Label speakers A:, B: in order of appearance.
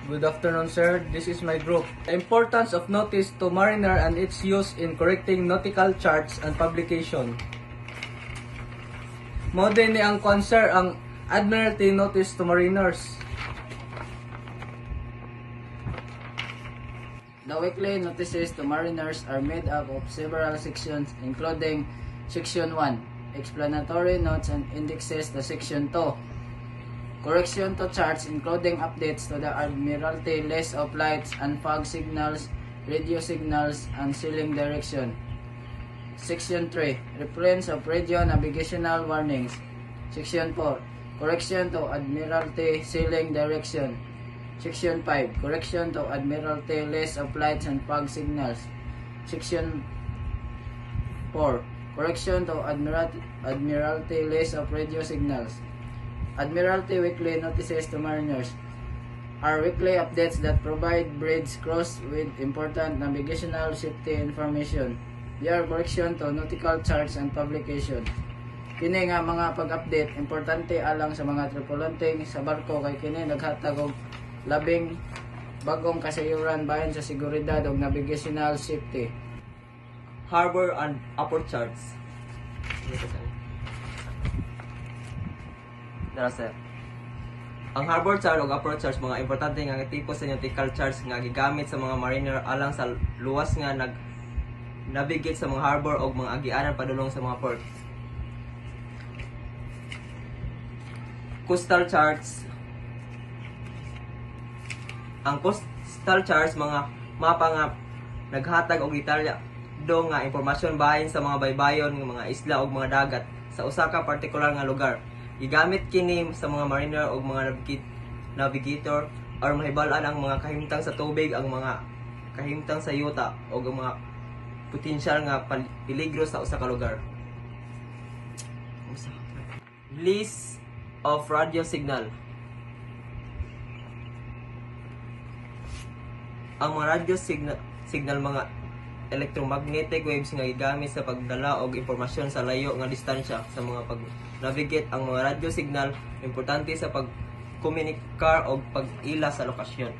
A: Good afternoon, sir. This is my group. The importance of notice to mariner and its use in correcting nautical charts and publication. Mao din ni ang concern ang Admiralty Notice to Mariners.
B: The weekly notices to mariners are made up of several sections including Section 1, Explanatory Notes and Indexes to Section 2, Correction to Charts including updates to the Admiralty list of lights and fog signals, radio signals, and sailing direction. Section 3, Reference of radio navigational warnings. Section 4, Correction to Admiralty sailing direction. Section 5, Correction to Admiralty list of lights and fog signals. Section 4, Correction to Admiralty list of radio signals. Admiralty weekly notices to mariners are weekly updates that provide bridge crews with important navigational safety information. They are correction to nautical charts and publication. Kini nga mga pag-update importante alang sa mga tripulante sa barko kay kini naghatag og labing bagong kasayuran bahin sa seguridad ug navigational safety.
C: Harbor and Apport Charts. Dara sir. Ang harbor chart ug apport charts mga importante nga tipo sa nautical charts nga gigamit sa mga mariner alang sa luwas nga navigate sa mga harbor ug mga agianan padulong sa mga port. Coastal charts. Ang coastal charts mga mapa nga naghatag og detalya do nga impormasyon bahin sa mga baybayon nga mga isla ug mga dagat sa usa ka partikular nga lugar. Gigamit kini sa mga mariner ug mga navigator or mahibal-an ang mga kahimtang sa tubig, ang mga kahimtang sa yuta ug ang mga potensyal nga peligro sa usa ka lugar. List of radio signal. Ang mga radio signal mga electromagnetic waves nga gigamit sa pagdala og impormasyon sa layo nga distansya sa mga pag-navigate. Ang mga radio signal importante sa pag-komunikar og pag-ila sa lokasyon.